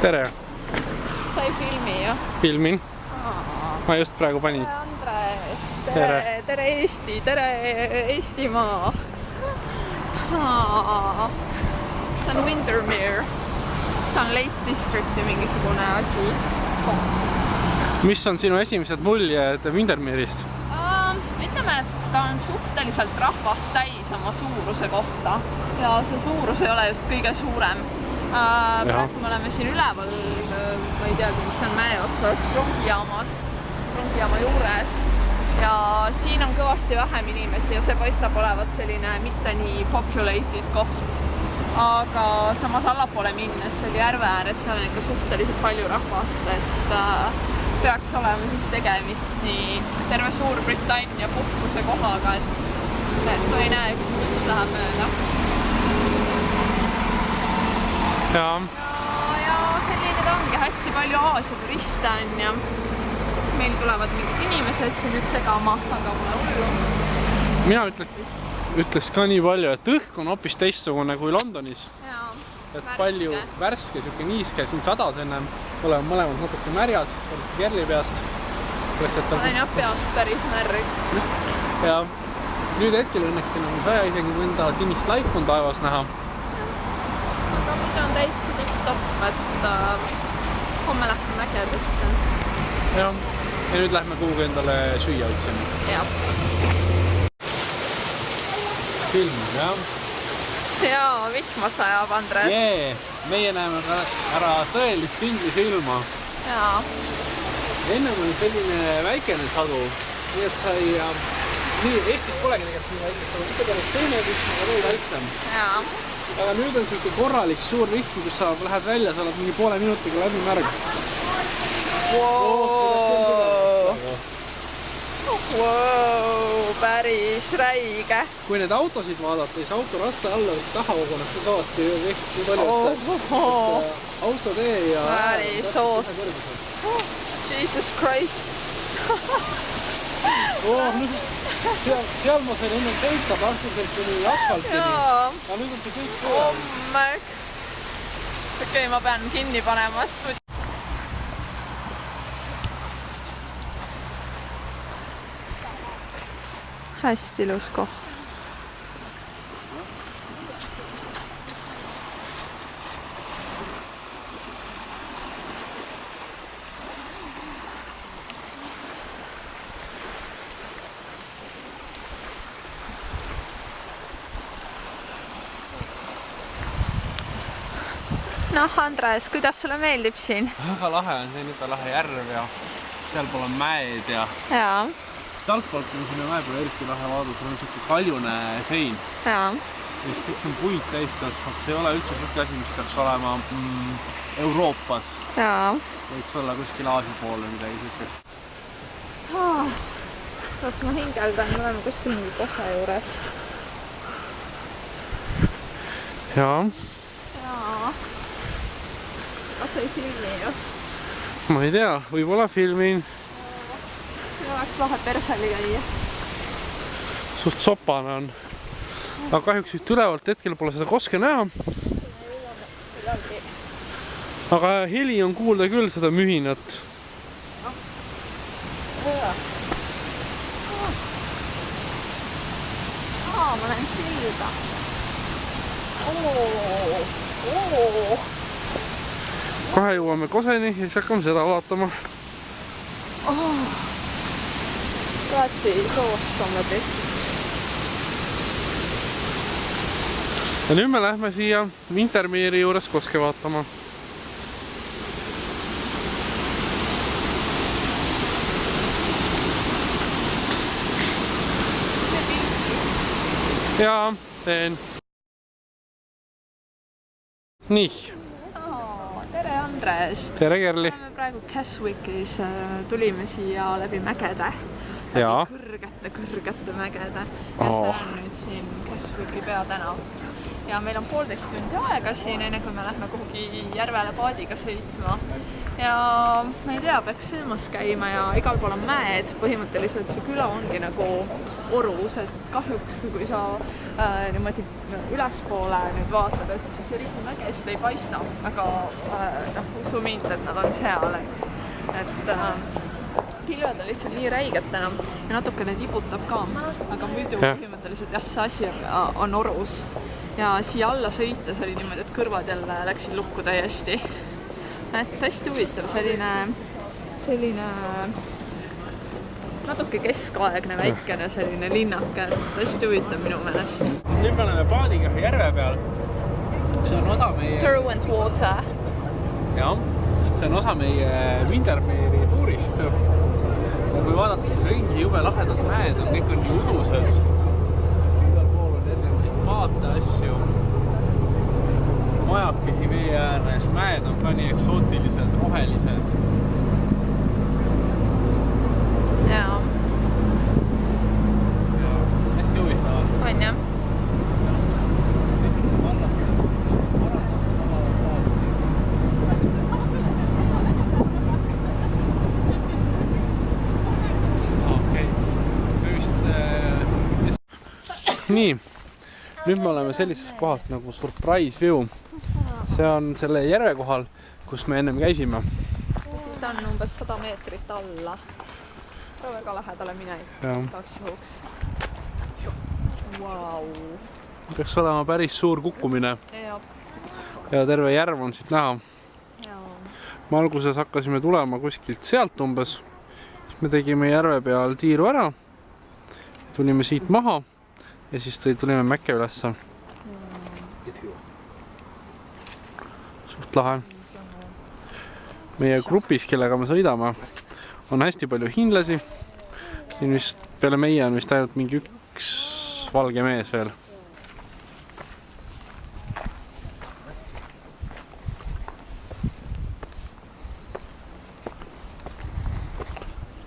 Tere! Sa ei filmi ju? Filmin. Ma just praegu panin. Tere Andres! Tere Eesti! Tere Eestimaa! See on Windermere. See on Lake Districti mingisugune asi. Mis on sinu esimesed muljed Windermere'ist? Ütleme, et ta on suhteliselt rahvast täis oma suuruse kohta ja see suurus ei ole just kõige suurem. Praegu me oleme siin üleval, ma ei teagi, mis on mäe otsas, rongijaama juures ja siin on kõvasti vähem inimesi ja see paistab olevat selline mitte nii populated koht. Aga samas allapoole minnes, see oli järve ääres, seal on ikka suhteliselt palju rahvast, et peaks olema siis tegemist nii terve Suurbritannia puhkuse kohaga, et kui ei näe, üks buss läheb mööda. Ja selline ta ongi, hästi palju Aasia turiste on ja meil tulevad mingid inimesed siin nüüd segama, aga mulle hullu. Mina ütleks ka nii palju, et õhk on hoopis teistsugune kui Londonis. Et palju värske, siuke niiske, siin sadas ennem, oleme mõlemad natuke märjad, Kerli peast. Olen jah peast päris märg. Ja nüüd hetkel õnneks siin on saja isegi mõnda sinist laipu on taevas näha. Aga muidu on täitsa tipp-topp, et homme lähme mägedesse. Ja nüüd lähme kuhugi endale süüa otsima. Jah. Film, jah. Jaa, vihma sajab, Andres. Meie näeme ära tõelist inglise ilma. Jaa. Ennem oli selline väikene sadu, nii et sai... Eestis polegi tegelikult nii väikest, aga mitte päris teine vihm, aga veel väiksem. Jaa. Aga nüüd on selline korralik suur vihm, kus sa lähed välja, sa oled mingi poole minutiga läbi märg. Päris räige. Kui need autosid vaadata, siis autorasta alla taha kogunes ka saavasti nii palju, et autotee ja... Päris soos. Jesus Christ. Seal ma sain enne seista praktiliselt kuni asfaltini. Aga nüüd on see kõik sõjal. Märk. Okei, ma pean kinni panema. Hästi ilus koht. Noh, Andres, kuidas sulle meeldib siin? Väga lahe on see nüüd lahe järv ja seal pool on mäed ja... Jaa. Altpoolt on sinna mäepoole eriti lahe vaadus, on selline kaljune sein. Jaa. Ja siis kõik see on puid täistatud, see ei ole üldse selline asi, mis peaks olema Euroopas. Jaa. Võiks olla kuskil Aasia poole midagi sellist. Kas ma hingeldan, me oleme kuskil mingi kosa juures. Jaa. Jaa. Kas ei filmi ju? Ma ei tea, võib-olla filmin. Oleks lahe persali käia. Suht sopane on. Aga kahjuks üht ülevalt hetkel pole seda koske näha. Aga heli on kuulda küll seda mühinat. Ma näen silda. Kohe jõuame koseni ja siis hakkame seda vaatama. Praati soost on tehtud. Ja nüüd me lähme siia Windermere'i juures koske vaatama. Jaa, teen. Nii. Tere, Andres. Tere, Kerli. Oleme praegu Keswickis, tulime siia läbi mägede. Kõrgete mägede. Ja see on nüüd siin Keswicki peatänav. Ja meil on 1,5 tundi aega siin, enne kui me lähme kuhugi järvele paadiga sõitma. Ja ma ei tea, peaks söömas käima ja igal pool on mäed. Põhimõtteliselt see küla ongi nagu orus, et kahjuks kui sa niimoodi ülespoole nüüd vaatad, et siis eriti mägesid ei paista, aga usu mind, et nad on seal, eks. Et pilved on lihtsalt nii räiged täna ja natukene tibutab ka, aga muidu põhimõtteliselt jah, see asi on orus. Ja siia alla sõites oli niimoodi, et kõrvad jälle läksid lukku täiesti. Et hästi huvitav, selline natuke keskaegne väikene selline linnake, et hästi huvitav minu meelest. Nüüd me oleme paadiga järve peal. See on osa meie... Derwent Water. Jah, see on osa meie Windermeeri tuurist. Ja kui vaadata siin ringi, jube lahedad mäed on, kõik on nii udused. Igal pool on erinevaid maate asju. Majakesi vee ääres, mäed on ka nii eksootilised, rohelised. Jaa. Ja hästi huvitavad. On jah. Nii, nüüd me oleme sellises kohas nagu Surprise View. See on selle järve kohal, kus me ennem käisime. Siit on umbes 100 meetrit alla. Väga lähedale minev. Taks juhuks. Vau. Peaks olema päris suur kukkumine. Ja terve järv on siit näha. Me alguses hakkasime tulema kuskilt sealt umbes. Siis me tegime järve peal tiiru ära. Tulime siit maha. Ja siis tulime mäkke ülesse. Suht lahe. Meie grupis, kellega me sõidame, on hästi palju hiinlasi. Siin vist peale meie on vist ainult mingi üks valge mees veel.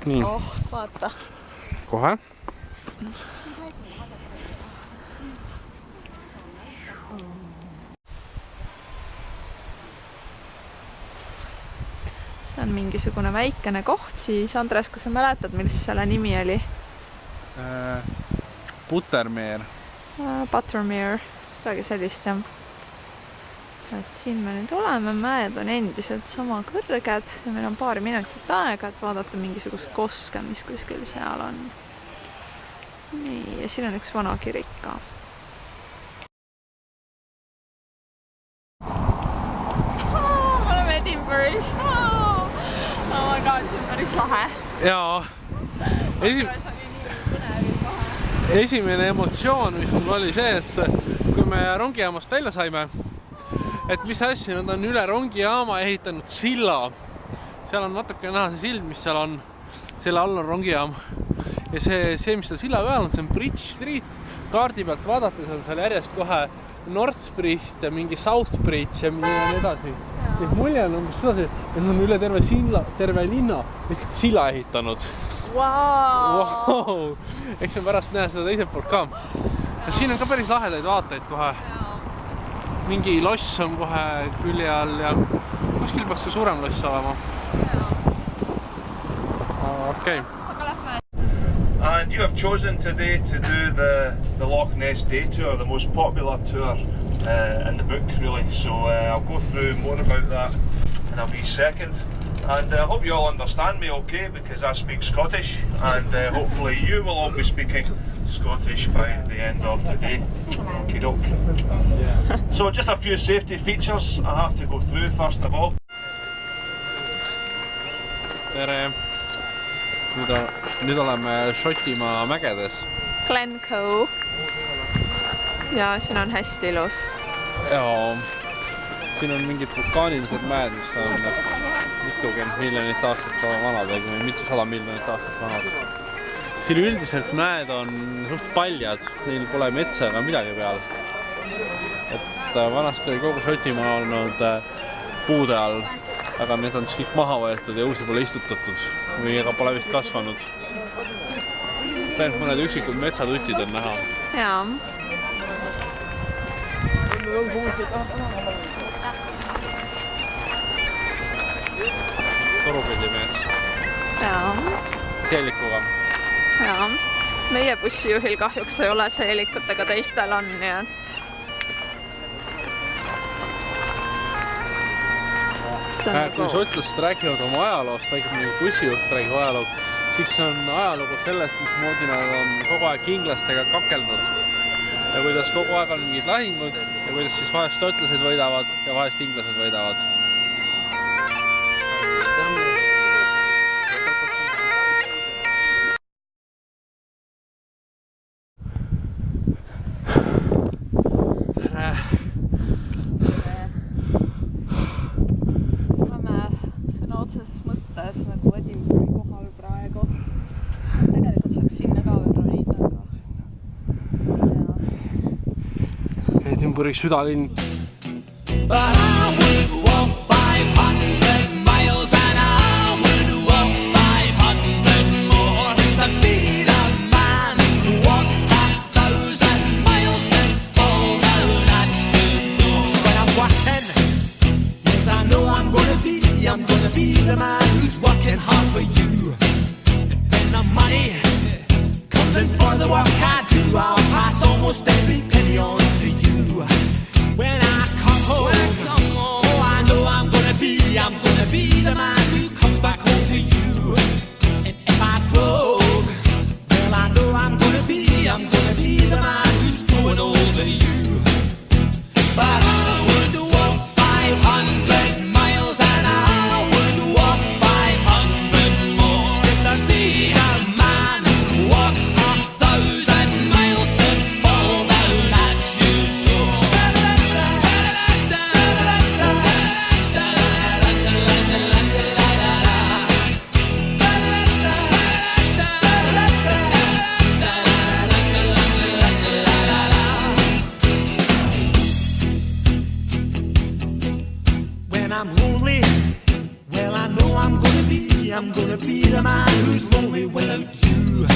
Nii. Oh, vaata. Kohe. See on mingisugune väikene koht siis. Andres, kas sa mäletad, mis selle nimi oli? Buttermere. Buttermere. Midagi sellist, jah. Et siin me nüüd oleme. Mäed on endiselt sama kõrged ja meil on paari minutit aega, et vaadata mingisugust koske, mis kuskil seal on. Nii, ja siin on üks vana kirik ka. Me oleme Edinburgh'is. Oh my god, see on päris lahe. Jaa. Esimene emotsioon, mis mul oli see, et kui me rongijaamast välja saime, et mis asja, nad on üle rongijaama ehitanud silla. Seal on natuke näha see sild, mis seal on. Selle all on rongijaam. Ja see, mis seal silla peal on, see on Bridge Street. Kaardi pealt vaadates on seal järjest kohe Northbridge ja mingi Southbridge ja nii edasi. Ja mulje on umbes sedasi, et nad on üle terve linna lihtsalt silla ehitanud. Wow. Eks me pärast näe seda teiselt poolt ka. Ja siin on ka päris lahedaid vaateid kohe. Mingi loss on kohe külje all ja kuskil peaks ka suurem loss olema. Okei. And you have chosen today to do the Loch Ness Day Tour, the most popular tour in the book, really. So I'll go through more about that in a wee second. And I hope you all understand me okay, because I speak Scottish, and hopefully you will all be speaking Scottish by the end of today. Okey-doke. So just a few safety features I have to go through first of all. Tere! Nüüd oleme Šotimaa mägedes. Glencoe. Ja siin on hästi ilus. Jaa. Siin on mingid vulkaanilised mäed, mis on mitukümmend miljonit aastat vanad või mitu 100 miljonit aastat vanad. Siin üldiselt mäed on suht paljad, neil pole metsa ega midagi peal. Et vanasti oli kogu Šotimaa olnud puude all, aga need on kõik maha võetud ja uusi pole istutatud või ega pole vist kasvanud. Ainult mõned üksikud metsatutid on näha. Jaa. Torupillimees. Jaa. Seelikuga. Jaa. Meie bussijuhil kahjuks ei ole seelikut, aga teistel on, nii et kui šotlased räägivad oma ajaloost, räägib nagu bussijuht räägib ajaloost, siis on ajalugu sellest, mismoodi nad on kogu aeg inglastega kakelnud ja kuidas kogu aeg on mingid lahingud ja kuidas siis vahest šotlased võidavad ja vahest inglased võidavad. Otseses mõttes nagu Edinburghi kohal praegu. Tegelikult saaks sinna ka veel ronida, aga Edinburghi südalinn. But I would walk 500 miles and I would walk 500 more just to be the man who walked 1,000 miles to fall down at your door. When I'm walking, yes I know I'm gonna be the man who's working hard for you. And when the money comes in for the work I do, I'll pass almost every penny on to you. When I come home, oh I know I'm gonna be the man who comes back home to you. And if I broke, well I know I'm gonna be the man who's growing old to you. But I would walk 500 miles and I would walk 500 more just to be the man who walks 1,000 miles to fall down at your door. When I'm lonely, well I know I'm gonna be the man who's lonely without you.